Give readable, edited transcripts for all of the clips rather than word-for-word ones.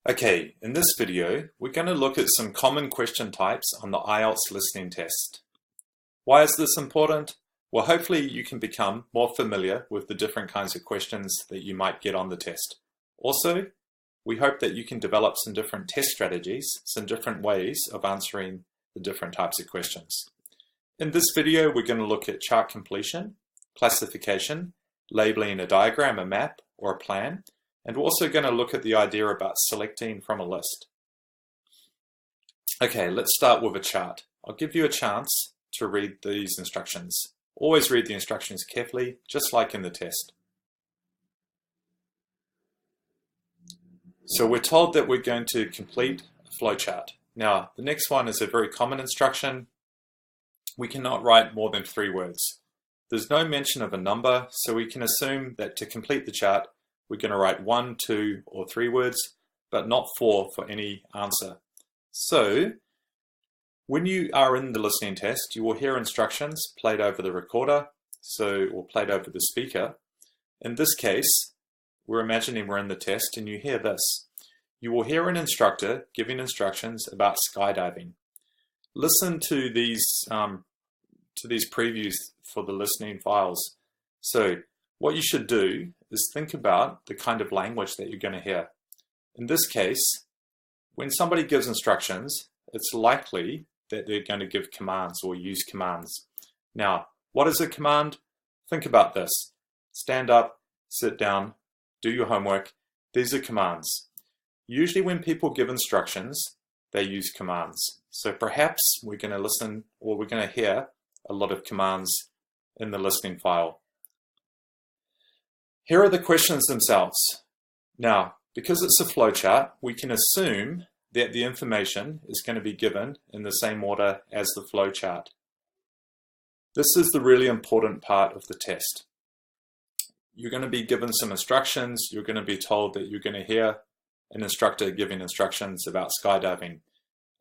Okay, in this video, we're going to look at some common question types on the IELTS listening test. Why is this important? Well, hopefully you can become more familiar with the different kinds of questions that you might get on the test. Also, we hope that you can develop some different test strategies, some different ways of answering the different types of questions. In this video, we're going to look at chart completion, classification, labeling a diagram, a map, or a plan, and we're also going to look at the idea about selecting from a list. Okay, let's start with a chart. I'll give you a chance to read these instructions. Always read the instructions carefully, just like in the test. So we're told that we're going to complete a flowchart. Now, the next one is a very common instruction. We cannot write more than 3 words. There's no mention of a number, so we can assume that to complete the chart, we're going to write 1, 2, or 3 words, but not 4 for any answer. So, when you are in the listening test, you will hear instructions played over the recorder, or played over the speaker. In this case, we're imagining we're in the test and you hear this. You will hear an instructor giving instructions about skydiving. Listen to these previews for the listening files. So, what you should do is think about the kind of language that you're going to hear. In this case, when somebody gives instructions, it's likely that they're going to give commands or use commands. Now, what is a command? Think about this. Stand up, sit down, do your homework. These are commands. Usually when people give instructions, they use commands. So perhaps we're going to listen or we're going to hear a lot of commands in the listening file. Here are the questions themselves. Now, because it's a flowchart, we can assume that the information is going to be given in the same order as the flowchart. This is the really important part of the test. You're going to be given some instructions. You're going to be told that you're going to hear an instructor giving instructions about skydiving.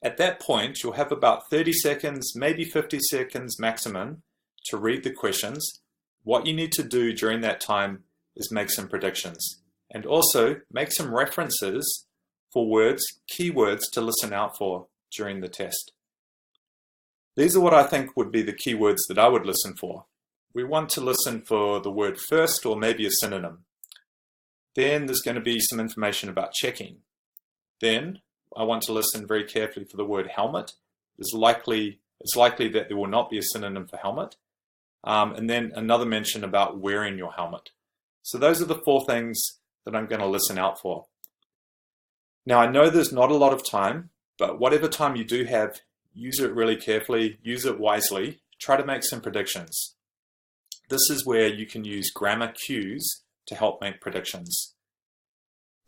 At that point, you'll have about 30 seconds, maybe 50 seconds maximum to read the questions. What you need to do during that time is make some predictions and also make some references for words, keywords to listen out for during the test. These are what I think would be the keywords that I would listen for. We want to listen for the word first or maybe a synonym. Then there's going to be some information about checking. Then I want to listen very carefully for the word helmet. It's likely that there will not be a synonym for helmet. And then another mention about wearing your helmet. So those are the 4 things that I'm going to listen out for. Now I know there's not a lot of time, but whatever time you do have, use it really carefully, use it wisely, try to make some predictions. This is where you can use grammar cues to help make predictions.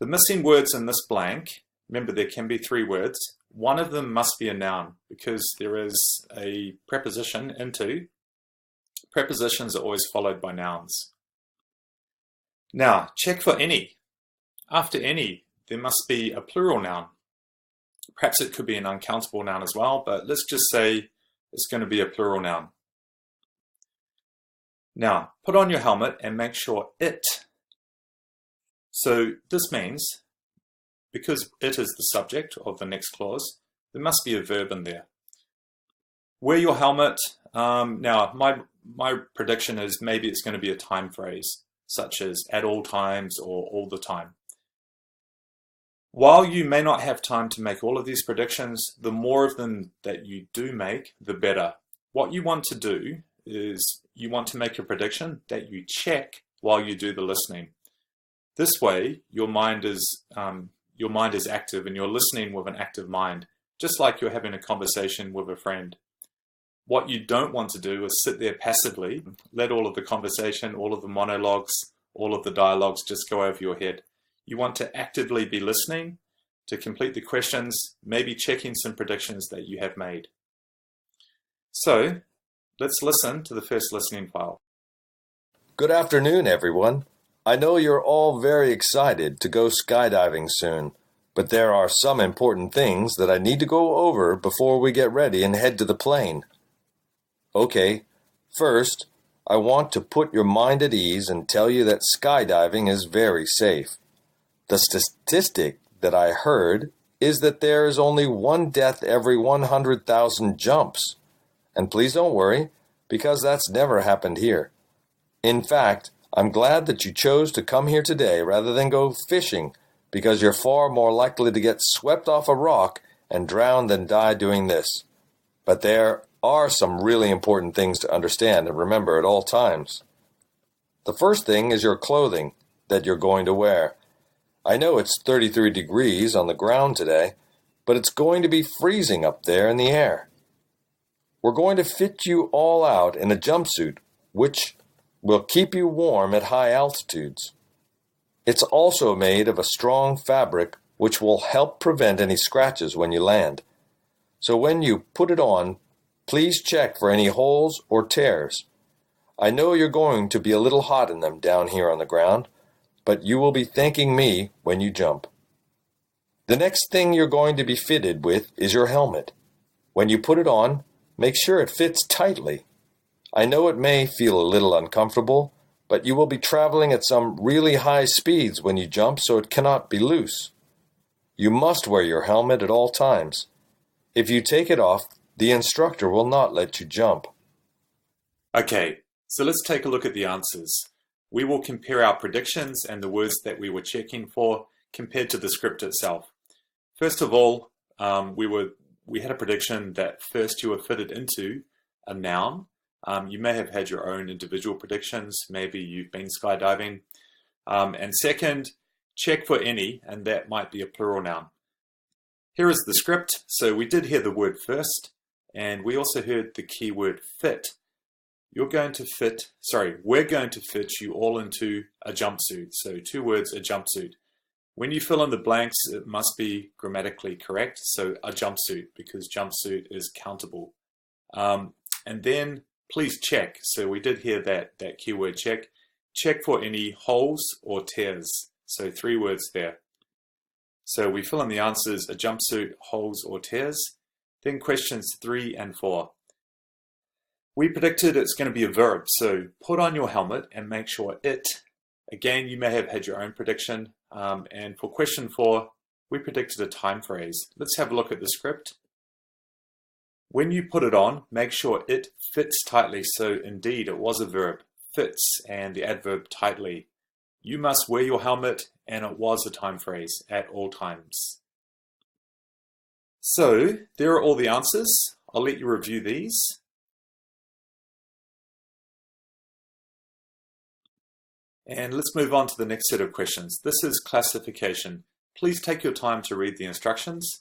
The missing words in this blank, remember there can be 3 words, one of them must be a noun because there is a preposition into. Prepositions are always followed by nouns. Now, check for any. After any, there must be a plural noun. Perhaps it could be an uncountable noun as well, but let's just say it's going to be a plural noun. Now, put on your helmet and make sure it. So this means, because it is the subject of the next clause, there must be a verb in there. Wear your helmet. Now, my prediction is maybe it's going to be a time phrase, such as at all times or all the time. While you may not have time to make all of these predictions, the more of them that you do make, the better. What you want to do is you want to make a prediction that you check while you do the listening. This way, your mind is active and you're listening with an active mind, just like you're having a conversation with a friend. What you don't want to do is sit there passively, let all of the conversation, all of the monologues, all of the dialogues just go over your head. You want to actively be listening to complete the questions, maybe checking some predictions that you have made. So, let's listen to the first listening file. Good afternoon, everyone. I know you're all very excited to go skydiving soon, but there are some important things that I need to go over before we get ready and head to the plane. Okay, first, I want to put your mind at ease and tell you that skydiving is very safe. The statistic that I heard is that there is only one death every 100,000 jumps. And please don't worry, because that's never happened here. In fact, I'm glad that you chose to come here today rather than go fishing, because you're far more likely to get swept off a rock and drown than die doing this. But there are some really important things to understand and remember at all times. The first thing is your clothing that you're going to wear. I know it's 33 degrees on the ground today, but it's going to be freezing up there in the air. We're going to fit you all out in a jumpsuit, which will keep you warm at high altitudes. It's also made of a strong fabric which will help prevent any scratches when you land. So when you put it on, please check for any holes or tears. I know you're going to be a little hot in them down here on the ground, but you will be thanking me when you jump. The next thing you're going to be fitted with is your helmet. When you put it on, make sure it fits tightly. I know it may feel a little uncomfortable, but you will be traveling at some really high speeds when you jump, so it cannot be loose. You must wear your helmet at all times. If you take it off, the instructor will not let you jump. Okay, so let's take a look at the answers. We will compare our predictions and the words that we were checking for compared to the script itself. First of all, we had a prediction that first you were fitted into a noun. You may have had your own individual predictions. Maybe you've been skydiving. And second, check for any, and that might be a plural noun. Here is the script. So we did hear the word first, and we also heard the keyword fit. We're going to fit you all into a jumpsuit. So 2 words, a jumpsuit. When you fill in the blanks, it must be grammatically correct. So a jumpsuit, because jumpsuit is countable. And then please check. So we did hear that keyword check. Check for any holes or tears. So 3 words there. So we fill in the answers, a jumpsuit, holes or tears. Then questions 3 and 4. We predicted it's going to be a verb, so put on your helmet and make sure it. Again, you may have had your own prediction. And for question 4, we predicted a time phrase. Let's have a look at the script. When you put it on, make sure it fits tightly. So indeed, it was a verb, fits, and the adverb tightly. You must wear your helmet, and it was a time phrase, at all times. So there are all the answers. I'll let you review these. And let's move on to the next set of questions. This is classification. Please take your time to read the instructions.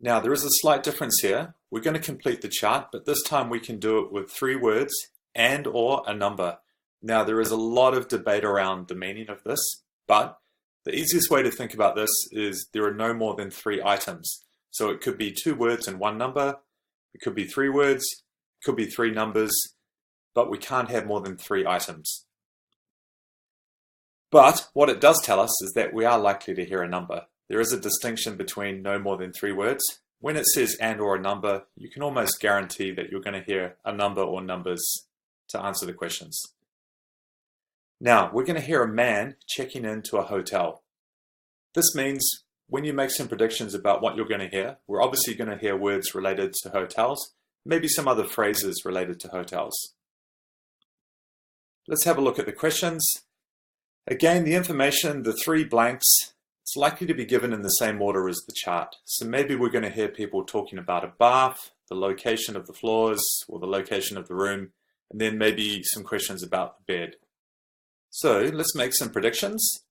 Now, there is a slight difference here. We're going to complete the chart, but this time we can do it with 3 words and or a number. Now, there is a lot of debate around the meaning of this, but the easiest way to think about this is there are no more than 3 items. So it could be 2 words and 1 number. It could be 3 words, it could be 3 numbers, but we can't have more than 3 items. But what it does tell us is that we are likely to hear a number. There is a distinction between no more than 3 words. When it says and or a number, you can almost guarantee that you're going to hear a number or numbers to answer the questions. Now, we're going to hear a man checking into a hotel. This means when you make some predictions about what you're going to hear, we're obviously going to hear words related to hotels, maybe some other phrases related to hotels. Let's have a look at the questions. Again, the information, the 3 blanks, it's likely to be given in the same order as the chart. So maybe we're going to hear people talking about a bath, the location of the floors, or the location of the room, and then maybe some questions about the bed. So let's make some predictions.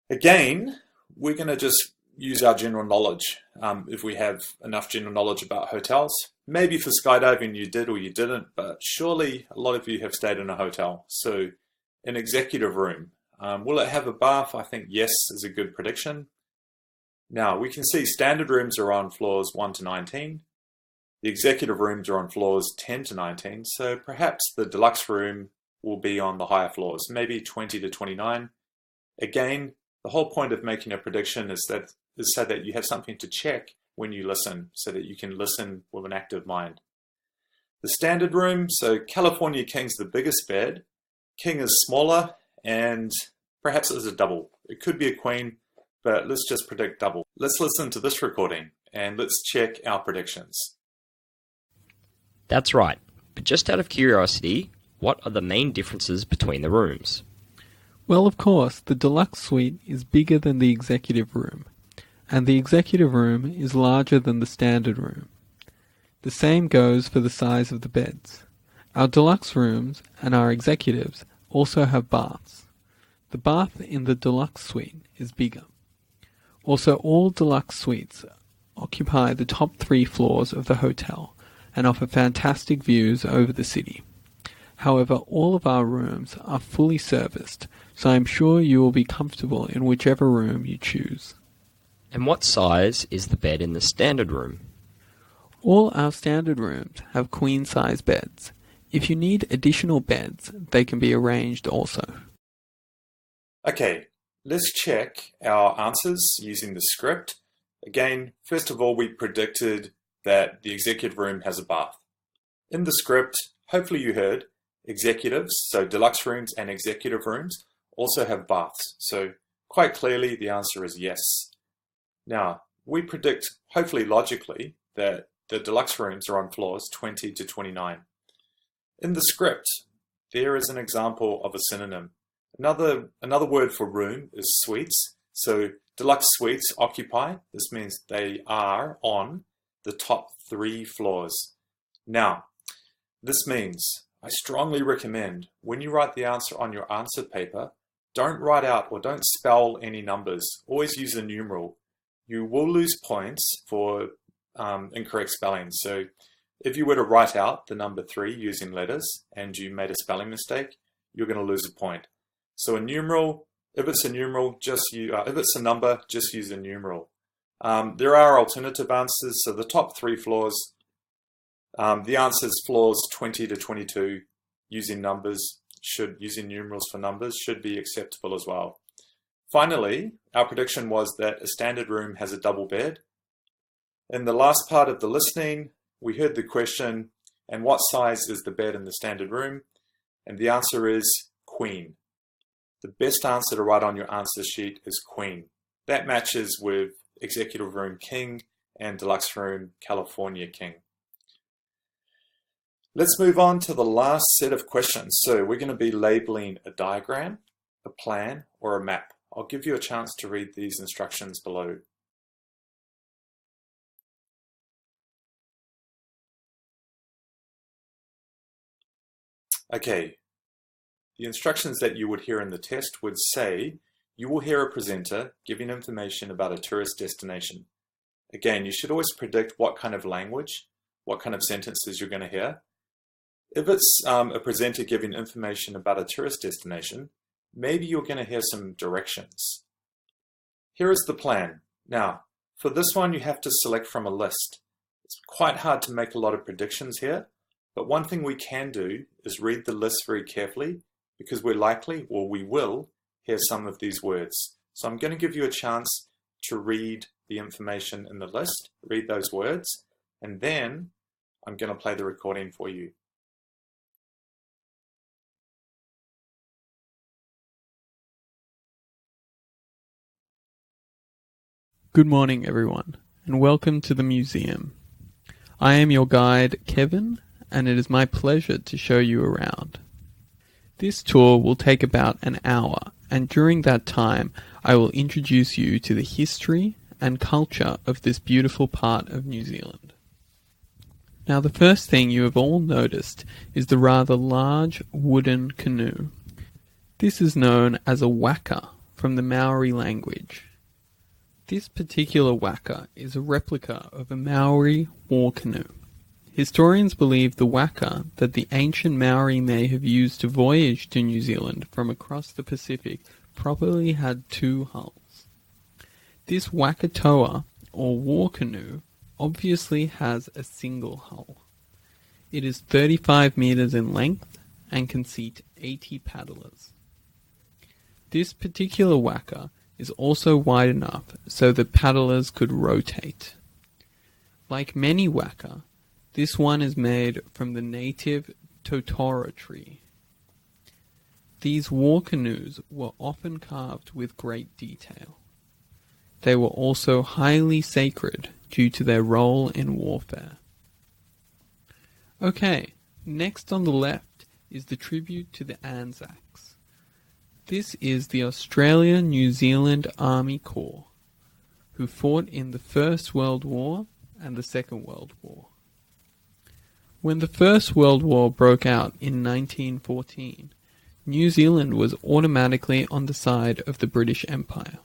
Again, we're going to just use our general knowledge. If we have enough general knowledge about hotels, maybe for skydiving you did or you didn't, but surely a lot of you have stayed in a hotel. So an executive room, will it have a bath? I think yes is a good prediction. Now we can see standard rooms are on floors 1 to 19. The executive rooms are on floors 10 to 19. So perhaps the deluxe room will be on the higher floors, maybe 20 to 29. Again, the whole point of making a prediction is so that you have something to check when you listen, so that you can listen with an active mind. The standard room, so California King's the biggest bed. king is smaller, and perhaps it is a double. It could be a queen, but let's just predict double. Let's listen to this recording and let's check our predictions. That's right, but just out of curiosity, what are the main differences between the rooms? Well, of course, the deluxe suite is bigger than the executive room, and the executive room is larger than the standard room. The same goes for the size of the beds. Our deluxe rooms and our executives also have baths. The bath in the deluxe suite is bigger. Also, all deluxe suites occupy the top 3 floors of the hotel and offer fantastic views over the city. However, all of our rooms are fully serviced, so I'm sure you will be comfortable in whichever room you choose. And what size is the bed in the standard room? All our standard rooms have queen-size beds. If you need additional beds, they can be arranged also. Okay, let's check our answers using the script. Again, first of all, we predicted that the executive room has a bath. In the script, hopefully you heard, executives, so deluxe rooms and executive rooms, also have baths. So quite clearly the answer is yes. Now, we predict, hopefully logically, that the deluxe rooms are on floors 20 to 29. In the script, there is an example of a synonym. Another word for room is suites. So deluxe suites occupy. This means they are on the top 3 floors. Now, this means I strongly recommend when you write the answer on your answer paper, don't write out or don't spell any numbers. Always use a numeral. You will lose points for incorrect spelling. So if you were to write out the number 3 using letters and you made a spelling mistake, you're going to lose a point. So a numeral, if it's a numeral, if it's a number, just use a numeral. There are alternative answers. So the top 3 floors, the answers floors 20 to 22 using numerals for numbers should be acceptable as well. Finally, our prediction was that a standard room has a double bed. In the last part of the listening, we heard the question, and what size is the bed in the standard room? And the answer is queen. The best answer to write on your answer sheet is queen. That matches with executive room king and deluxe room California king. Let's move on to the last set of questions. So we're going to be labeling a diagram, a plan, or a map. I'll give you a chance to read these instructions below. Okay, the instructions that you would hear in the test would say, you will hear a presenter giving information about a tourist destination. Again, you should always predict what kind of language, what kind of sentences you're going to hear. If it's a presenter giving information about a tourist destination, maybe you're going to hear some directions. Here is the plan. Now, for this one, you have to select from a list. It's quite hard to make a lot of predictions here, but one thing we can do is read the list very carefully because we will hear some of these words. So I'm going to give you a chance to read the information in the list, read those words, and then I'm going to play the recording for you. Good morning, everyone, and welcome to the museum. I am your guide, Kevin, and it is my pleasure to show you around. This tour will take about an hour, and during that time, I will introduce you to the history and culture of this beautiful part of New Zealand. Now, the first thing you have all noticed is the rather large wooden canoe. This is known as a waka from the Maori language. This particular waka is a replica of a Maori war canoe. Historians believe the waka that the ancient Maori may have used to voyage to New Zealand from across the Pacific probably had 2 hulls. This wakatoa, or war canoe, obviously has a single hull. It is 35 meters in length and can seat 80 paddlers. This particular waka is also wide enough so the paddlers could rotate. Like many waka, this one is made from the native totora tree. These war canoes were often carved with great detail. They were also highly sacred due to their role in warfare. Okay, next on the left is the tribute to the Anzacs. This is the Australia-New Zealand Army Corps, who fought in the First World War and the Second World War. When the First World War broke out in 1914, New Zealand was automatically on the side of the British Empire.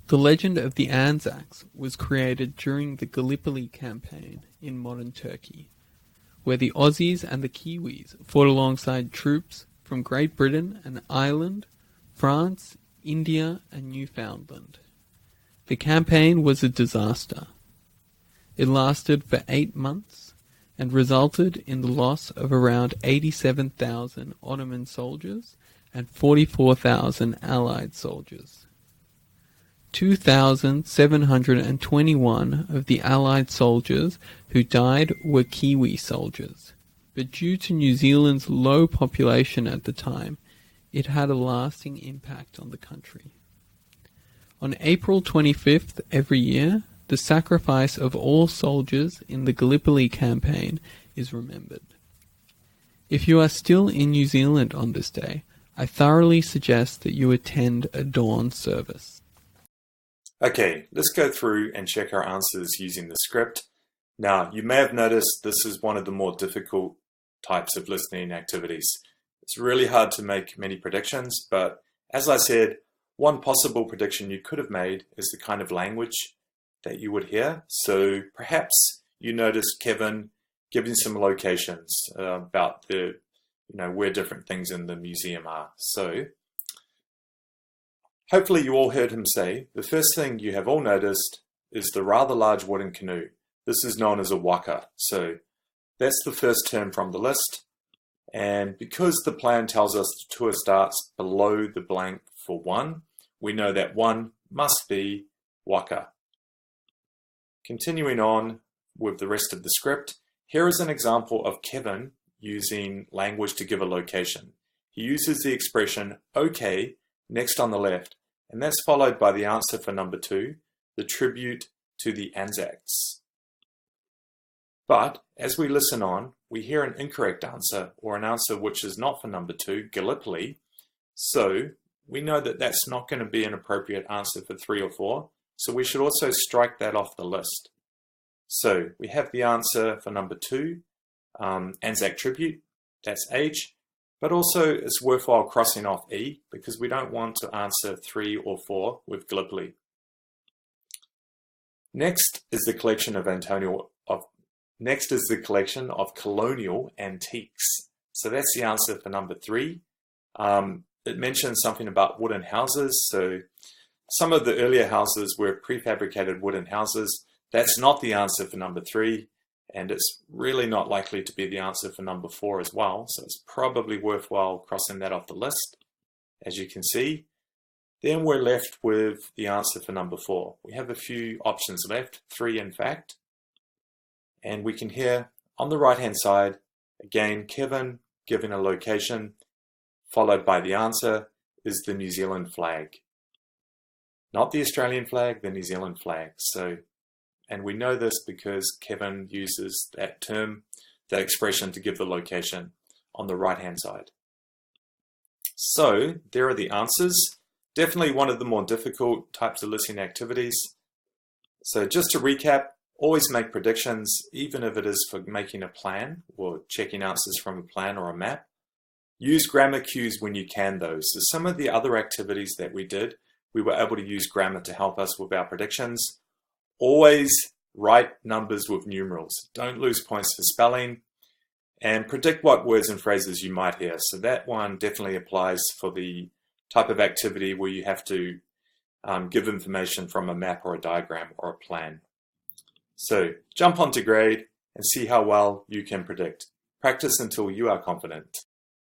The legend of the Anzacs was created during the Gallipoli campaign in modern Turkey, where the Aussies and the Kiwis fought alongside troops from Great Britain and Ireland, France, India, and Newfoundland. The campaign was a disaster. It lasted for 8 months and resulted in the loss of around 87,000 Ottoman soldiers and 44,000 Allied soldiers. 2,721 of the Allied soldiers who died were Kiwi soldiers, but due to New Zealand's low population at the time, it had a lasting impact on the country. On April 25th every year, the sacrifice of all soldiers in the Gallipoli campaign is remembered. If you are still in New Zealand on this day, I thoroughly suggest that you attend a dawn service. Okay, let's go through and check our answers using the script. Now, you may have noticed this is one of the more difficult types of listening activities. It's really hard to make many predictions, but as I said, one possible prediction you could have made is the kind of language that you would hear. So perhaps you noticed Kevin giving some locations about where different things in the museum are. So hopefully you all heard him say, the first thing you have all noticed is the rather large wooden canoe. This is known as a waka. So that's the first term from the list. And because the plan tells us the tour starts below the blank for 1, we know that 1 must be waka. Continuing on with the rest of the script, here is an example of Kevin using language to give a location. He uses the expression okay next on the left, and that's followed by the answer for number 2, the tribute to the Anzacs. But as we listen on, we hear an incorrect answer, or an answer which is not for number 2, Gallipoli. So we know that that's not going to be an appropriate answer for 3 or 4, so we should also strike that off the list. So we have the answer for number 2, Anzac tribute, that's H, but also it's worthwhile crossing off E because we don't want to answer 3 or 4 with Gallipoli. Next is the collection of colonial antiques. So that's the answer for number 3. It mentions something about wooden houses. So some of the earlier houses were prefabricated wooden houses. That's not the answer for number 3, and it's really not likely to be the answer for number 4 as well. So it's probably worthwhile crossing that off the list, as you can see. Then we're left with the answer for number 4. We have a few options left, 3 in fact. And we can hear on the right-hand side, again, Kevin giving a location, followed by the answer is the New Zealand flag. Not the Australian flag, the New Zealand flag. And we know this because Kevin uses that term, that expression to give the location on the right-hand side. So there are the answers. Definitely one of the more difficult types of listening activities. So just to recap, always make predictions, even if it is for making a plan or checking answers from a plan or a map. Use grammar cues when you can though. So some of the other activities that we did, we were able to use grammar to help us with our predictions. Always write numbers with numerals. Don't lose points for spelling. And predict what words and phrases you might hear. So that one definitely applies for the type of activity where you have to give information from a map or a diagram or a plan. So jump onto grade and see how well you can predict. Practice until you are confident.